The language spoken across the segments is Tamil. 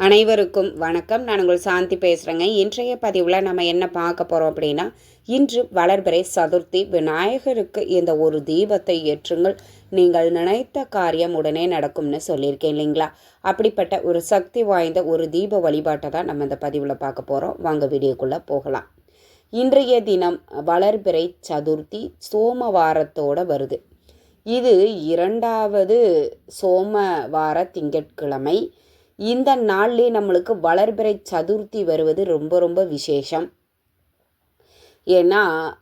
அனைவருக்கும் வணக்கம். நான் உங்கள் சாந்தி பேசுகிறேங்க. இன்றைய பதிவில் நம்ம என்ன பார்க்க போகிறோம் அப்படின்னா, இன்று வளர்பிறை சதுர்த்தி. விநாயகருக்கு இந்த ஒரு தீபத்தை ஏற்றுங்கள், நீங்கள் நினைத்த காரியம் உடனே நடக்கும்னு சொல்லியிருக்கேன் இல்லைங்களா? அப்படிப்பட்ட ஒரு சக்தி வாய்ந்த ஒரு தீப வழிபாட்டை தான் நம்ம இந்த பதிவில் பார்க்க போகிறோம். வாங்க வீடியோக்குள்ளே போகலாம். இன்றைய தினம் வளர்பிறை சதுர்த்தி சோமவாரத்தோடு வருது. இது 2வது சோமவார திங்கட்கிழமை. இந்த நாள்லேயே நம்மளுக்கு வளர்பிறை சதுர்த்தி வருவது ரொம்ப ரொம்ப விசேஷம். ஏன்னா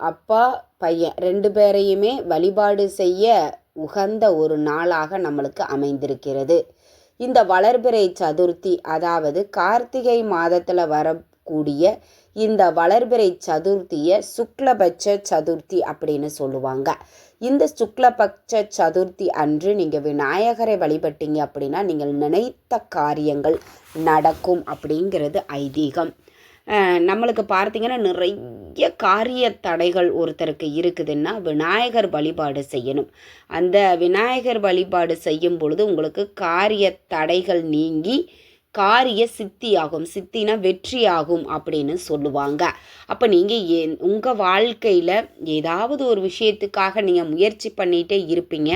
அப்பா பையன் 2 பேரையுமே வழிபாடு செய்ய உகந்த ஒரு நாளாக நம்மளுக்கு அமைந்திருக்கிறது. இந்த வளர்பிறை சதுர்த்தி, அதாவது கார்த்திகை மாதத்தில் வரக்கூடிய இந்த வளர்பிறை சதுர்த்தியை சுக்லபட்ச சதுர்த்தி அப்படின்னு சொல்லுவாங்க. இந்த சுக்லபட்ச சதுர்த்தி அன்று நீங்கள் விநாயகரை வழிபட்டீங்க அப்படின்னா நீங்கள் நினைத்த காரியங்கள் நடக்கும் அப்படிங்கிறது ஐதீகம். நம்மளுக்கு பார்த்தீங்கன்னா நிறைய காரிய தடைகள் ஒருத்தருக்கு இருக்குதுன்னா விநாயகர் வழிபாடு செய்யணும். அந்த விநாயகர் வழிபாடு செய்யும் பொழுது உங்களுக்கு காரிய தடைகள் நீங்கி காரிய சித்தியாகும். சித்தினா வெற்றியாகும் அப்படின்னு சொல்லுவாங்க. அப்போ நீங்கள் உங்கள் வாழ்க்கையில் ஏதாவது ஒரு விஷயத்துக்காக நீங்கள் முயற்சி பண்ணிகிட்டே இருப்பீங்க.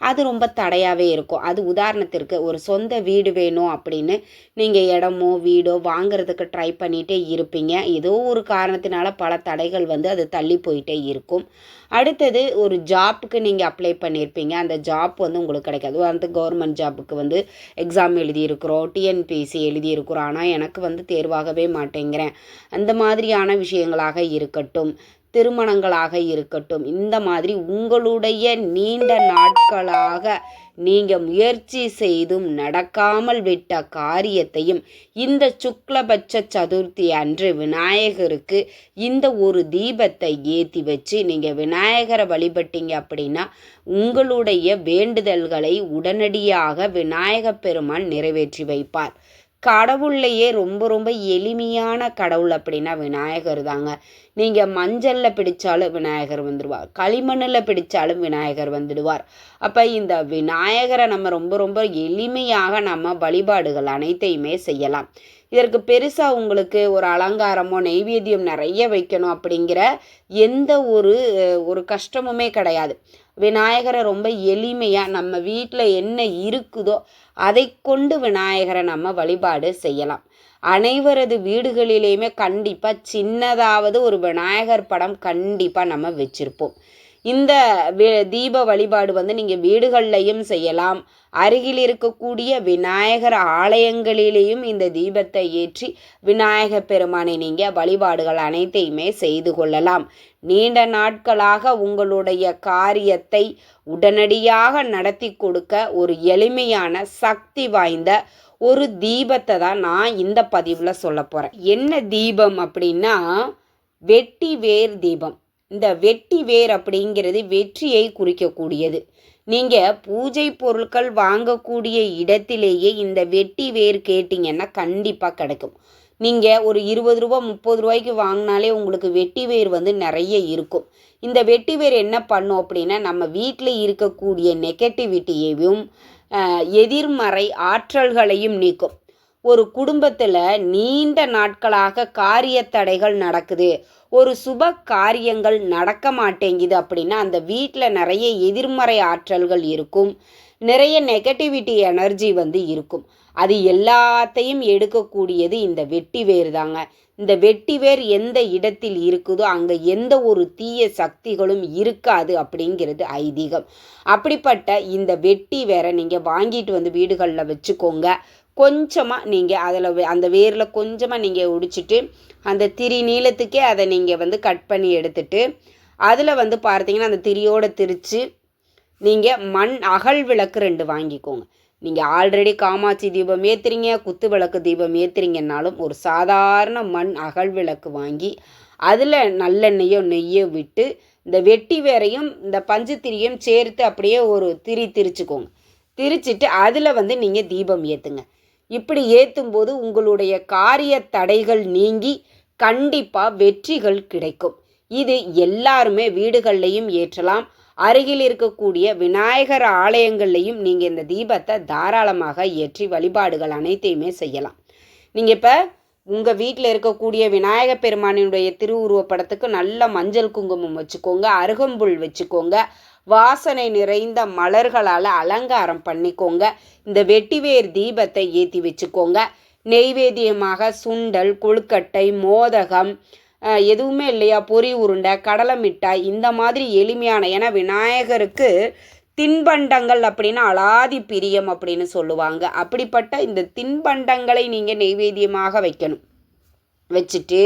அது ரொம்ப தடையாகவே இருக்கும். அது உதாரணத்திற்கு ஒரு சொந்த வீடு வேணும் அப்படின்னு நீங்கள் இடமோ வீடோ வாங்கிறதுக்கு ட்ரை பண்ணிகிட்டே இருப்பீங்க. ஏதோ ஒரு காரணத்தினால பல தடைகள் அது தள்ளி போயிட்டே இருக்கும். அடுத்தது ஒரு ஜாப்புக்கு நீங்கள் அப்ளை பண்ணியிருப்பீங்க. அந்த ஜாப் உங்களுக்கு கிடைக்காது. அந்த கவர்மெண்ட் ஜாப்புக்கு எக்ஸாம் எழுதியிருக்கிறோம், டிஎன்பிஎஸ்சி எழுதியிருக்கிறோம், ஆனால் எனக்கு தேர்வாகவே மாட்டேங்கிறேன். அந்த மாதிரியான விஷயங்களாக இருக்கட்டும், திருமணங்களாக இருக்கட்டும், இந்த மாதிரி உங்களுடைய நீண்ட நாட்களாக நீங்கள் முயற்சி செய்தும் நடக்காமல் விட்ட காரியத்தையும் இந்த சுக்லபட்ச சதுர்த்தி அன்று விநாயகருக்கு இந்த ஒரு தீபத்தை ஏற்றி வச்சு நீங்கள் விநாயகரை வழிபட்டீங்க அப்படின்னா உங்களுடைய வேண்டுதல்களை உடனடியாக விநாயகப் பெருமான் நிறைவேற்றி வைப்பார். கடவுள்லையே ரொம்ப ரொம்ப எளிமையான கடவுள் அப்படின்னா விநாயகர் தாங்க. நீங்கள் மஞ்சளில் பிடிச்சாலும் விநாயகர் வந்துடுவார், களிமண்ணில் பிடிச்சாலும் விநாயகர் வந்துடுவார். அப்போ இந்த விநாயகரை நம்ம ரொம்ப ரொம்ப எளிமையாக நம்ம வழிபாடுகள் அனைத்தையுமே செய்யலாம். இதற்கு பெருசாக உங்களுக்கு ஒரு அலங்காரமோ நெய்வேத்தியம் நிறைய வைக்கணும் அப்படிங்கிற எந்த ஒரு கஷ்டமுமே கிடையாது. விநாயகரை ரொம்ப எளிமையாக நம்ம வீட்டில் என்ன இருக்குதோ அதை கொண்டு விநாயகரை நம்ம வழிபாடு செய்யலாம். அனைவரது வீடுகளிலேயுமே கண்டிப்பாக சின்னதாவது ஒரு விநாயகர் படம் கண்டிப்பாக நம்ம வச்சுருப்போம். இந்த தீப வழிபாடு நீங்கள் வீடுகள்லையும் செய்யலாம். அருகில் இருக்கக்கூடிய விநாயகர் ஆலயங்களிலேயும் இந்த தீபத்தை ஏற்றி விநாயகர் பெருமானை நீங்கள் வழிபாடுகள் அனைத்தையுமே செய்து கொள்ளலாம். நீண்ட நாட்களாக உங்களுடைய காரியத்தை உடனடியாக நடத்தி கொடுக்க ஒரு எளிமையான சக்தி வாய்ந்த ஒரு தீபத்தை தான் நான் இந்த பதிவில் சொல்ல போகிறேன். என்ன தீபம் அப்படின்னா வெட்டி வேர் தீபம். இந்த வெட்டி வேர் அப்படிங்கிறது வெற்றியை குறிக்கக்கூடியது. நீங்கள் பூஜை பொருட்கள் வாங்கக்கூடிய இடத்திலேயே இந்த வெட்டி வேர் கேட்டிங்கன்னா கண்டிப்பாக கிடைக்கும். நீங்கள் ஒரு 20 ரூபா 30 ரூபாய்க்கு வாங்கினாலே உங்களுக்கு வெட்டி வேர் நிறைய இருக்கும். இந்த வெட்டி வேர் என்ன பண்ணும் அப்படின்னா நம்ம வீட்டில் இருக்கக்கூடிய நெகட்டிவிட்டியையும் எதிர்மறை ஆற்றல்களையும் நீக்கும். ஒரு குடும்பத்தில் நீண்ட நாட்களாக காரிய தடைகள் நடக்குது, ஒரு சுப காரியங்கள் நடக்க மாட்டேங்குது அப்படின்னா அந்த வீட்டில் நிறைய எதிர்மறை ஆற்றல்கள் இருக்கும், நிறைய நெகட்டிவிட்டி எனர்ஜி இருக்கும். அது எல்லாத்தையும் எடுக்கக்கூடியது இந்த வெட்டி வேர் தாங்க. இந்த வெட்டி வேர் எந்த இடத்தில் இருக்குதோ அங்கே எந்த ஒரு தீய சக்திகளும் இருக்காது அப்படிங்கிறது ஐதீகம். அப்படிப்பட்ட இந்த வெட்டி வேரை நீங்கள் வாங்கிட்டு வீடுகளில் வச்சுக்கோங்க. கொஞ்சமாக நீங்கள் அதில் அந்த வேரில் கொஞ்சமாக நீங்கள் உடிச்சிட்டு அந்த திரி நீளத்துக்கே அதை நீங்கள் கட் பண்ணி எடுத்துட்டு அதில் பார்த்தீங்கன்னா அந்த திரியோடு திரித்து நீங்கள் மண் அகல் விளக்கு 2 வாங்கிக்கோங்க. நீங்கள் ஆல்ரெடி காமாட்சி தீபம் ஏற்றுறீங்க, குத்து விளக்கு தீபம் ஏற்றுறீங்கன்னாலும் ஒரு சாதாரண மண் அகல் விளக்கு வாங்கி அதில் நல்லெண்ணெயோ நெய்யோ விட்டு இந்த வெட்டி வேரையும் இந்த பஞ்சு திரியும் சேர்த்து அப்படியே ஒரு திரிச்சுக்கோங்க. திரிச்சிட்டு அதில் நீங்கள் தீபம் ஏற்றுங்க. இப்படி ஏற்றும்போது உங்களுடைய காரிய தடைகள் நீங்கி கண்டிப்பாக வெற்றிகள் கிடைக்கும். இது எல்லாருமே வீடுகள்லையும் ஏற்றலாம். அருகில் இருக்கக்கூடிய விநாயகர் ஆலயங்கள்லையும் நீங்கள் இந்த தீபத்தை தாராளமாக ஏற்றி வழிபாடுகள் அனைத்தையுமே செய்யலாம். நீங்கள் இப்போ உங்கள் வீட்டில் இருக்கக்கூடிய விநாயகப் பெருமானினுடைய திருவுருவப் படத்துக்கு நல்ல மஞ்சள் குங்குமம் வச்சுக்கோங்க, அருகம்புல் வச்சுக்கோங்க, வாசனை நிறைந்த மலர்களால் அலங்காரம் பண்ணிக்கோங்க. இந்த வெட்டிவேர் தீபத்தை ஏற்றி வச்சுக்கோங்க. நெய்வேத்தியமாக சுண்டல், கொழுக்கட்டை, மோதகம் எதுவுமே இல்லையா, பொரி உருண்டை, கடலை மிட்டாய், இந்த மாதிரி எளிமையான, ஏன்னா விநாயகருக்கு தின்பண்டங்கள் அப்படின்னா அலாதி பிரியம் அப்படின்னு சொல்லுவாங்க. அப்படிப்பட்ட இந்த தின்பண்டங்களை நீங்கள் நெய்வேத்தியமாக வைக்கணும். வச்சுட்டு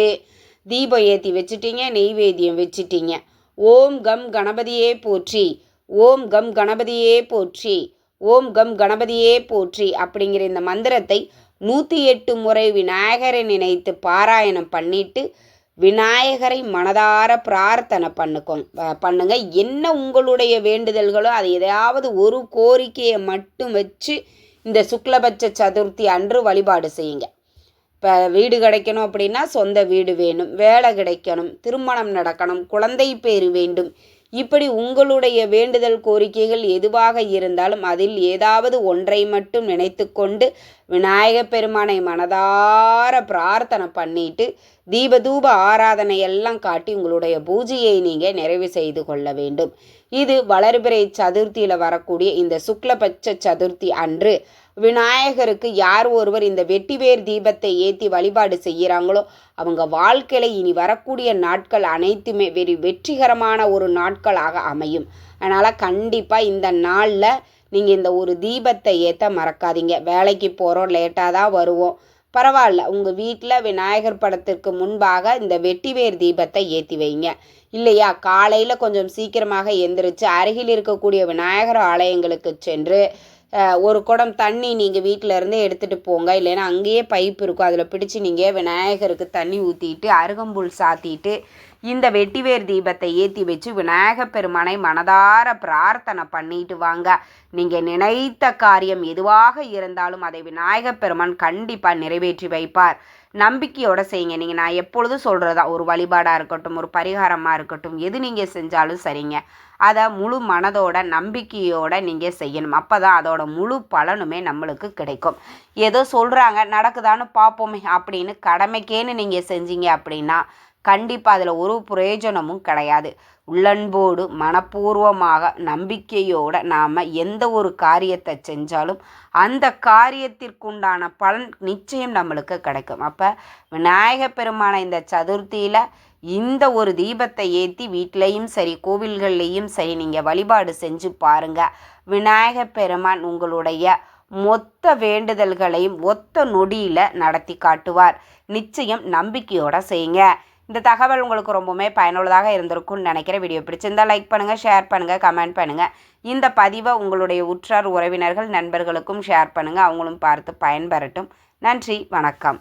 தீபம் ஏற்றி வச்சுட்டீங்க, நெய்வேத்தியம் வச்சுட்டீங்க. ஓம் கம் கணபதியே போற்றி, ஓம் கம் கணபதியே போற்றி, ஓம் கம் கணபதியே போற்றி அப்படிங்கிற இந்த மந்திரத்தை 108 முறை விநாயகரை நினைத்து பாராயணம் பண்ணிட்டு விநாயகரை மனதார பிரார்த்தனை பண்ணுங்க. என்ன உங்களுடைய வேண்டுதல்களோ அதை எதையாவது ஒரு கோரிக்கையை மட்டும் வச்சு இந்த சுக்லபட்ச சதுர்த்தி அன்று வழிபாடு செய்யுங்க. இப்போ வீடு கிடைக்கணும் அப்படின்னா சொந்த வீடு வேணும், வேலை கிடைக்கணும், திருமணம் நடக்கணும், குழந்தை பேறு வேண்டும், இப்படி உங்களுடைய வேண்டுதல் கோரிக்கைகள் எதுவாக இருந்தாலும் அதில் ஏதாவது ஒன்றை மட்டும் நினைத்து கொண்டு விநாயகப் பெருமானை மனதார பிரார்த்தனை பண்ணிட்டு தீபதூப ஆராதனை எல்லாம் காட்டி உங்களுடைய பூஜையை நீங்கள் நிறைவு செய்து கொள்ள வேண்டும். இது வளர்பிறை சதுர்த்தியில் வரக்கூடிய இந்த சுக்லபட்ச சதுர்த்தி அன்று விநாயகருக்கு யார் ஒருவர் இந்த வெட்டிவேர் தீபத்தை ஏற்றி வழிபாடு செய்கிறாங்களோ அவங்க வாழ்க்கையில் இனி வரக்கூடிய நாட்கள் அனைத்துமே வெற்றிகரமான ஒரு நாட்களாக அமையும். அதனால் கண்டிப்பாக இந்த நாளில் நீங்கள் இந்த ஒரு தீபத்தை ஏற்ற மறக்காதீங்க. வேலைக்கு போகிறோம், லேட்டாக தான் வருவோம், பரவாயில்ல, உங்கள் வீட்டில் விநாயகர் படத்திற்கு முன்பாக இந்த வெட்டிவேர் தீபத்தை ஏற்றி வைங்க. இல்லையா, காலையில் கொஞ்சம் சீக்கிரமாக எந்திரிச்சு அருகில் இருக்கக்கூடிய விநாயகர் ஆலயங்களுக்கு சென்று ஒரு குடம் தண்ணி நீங்கள் வீட்டில் இருந்தே எடுத்துகிட்டு போங்க. இல்லைன்னா அங்கேயே பைப் இருக்கும், அதில் பிடிச்சி நீங்கள் விநாயகருக்கு தண்ணி ஊற்றிட்டு அருகம்புல் சாத்திட்டு இந்த வெட்டிவேர் தீபத்தை ஏற்றி வச்சு விநாயகப் பெருமானை மனதார பிரார்த்தனை பண்ணிட்டு வாங்க. நீங்கள் நினைத்த காரியம் எதுவாக இருந்தாலும் அதை விநாயகப் பெருமான் கண்டிப்பாக நிறைவேற்றி வைப்பார். நம்பிக்கையோடு செய்யுங்க. நீங்கள் நான் எப்பொழுதும் சொல்கிறதா, ஒரு வழிபாடாக இருக்கட்டும், ஒரு பரிகாரமாக இருக்கட்டும், எது நீங்கள் செஞ்சாலும் சரிங்க, அதை முழு மனதோட நம்பிக்கையோடு நீங்கள் செய்யணும். அப்போ தான் அதோட முழு பலனுமே நம்மளுக்கு கிடைக்கும். ஏதோ சொல்கிறாங்க நடக்குதான்னு பார்ப்போமே அப்படின்னு கடமைக்கேன்னு நீங்கள் செஞ்சீங்க அப்படின்னா கண்டிப்பாக அதில் ஒரு பிரயோஜனமும் கிடையாது. உள்ளன்போடு மனப்பூர்வமாக நம்பிக்கையோடு நாம் எந்த ஒரு காரியத்தை செஞ்சாலும் அந்த காரியத்திற்குண்டான பலன் நிச்சயம் நம்மளுக்கு கிடைக்கும். அப்போ விநாயகப் பெருமான இந்த சதுர்த்தியில் இந்த ஒரு தீபத்தை ஏற்றி வீட்லேயும் சரி கோவில்கள்லேயும் சரி நீங்கள் வழிபாடு செஞ்சு பாருங்கள். விநாயகப் பெருமான் உங்களுடைய மொத்த வேண்டுதல்களையும் ஒத்த நொடியில் நடத்தி காட்டுவார். நிச்சயம் நம்பிக்கையோடு செய்யுங்க. இந்த தகவல் உங்களுக்கு ரொம்பவுமே பயனுள்ளதாக இருந்திருக்கும்னு நினைக்கிறேன். வீடியோ பிடிச்சிருந்தால் லைக் பண்ணுங்கள், ஷேர் பண்ணுங்கள், கமெண்ட் பண்ணுங்கள். இந்த பதிவை உங்களுடைய உற்றார் உறவினர்கள் நண்பர்களுக்கும் ஷேர் பண்ணுங்கள், அவங்களும் பார்த்து பயன்பெறட்டும். நன்றி, வணக்கம்.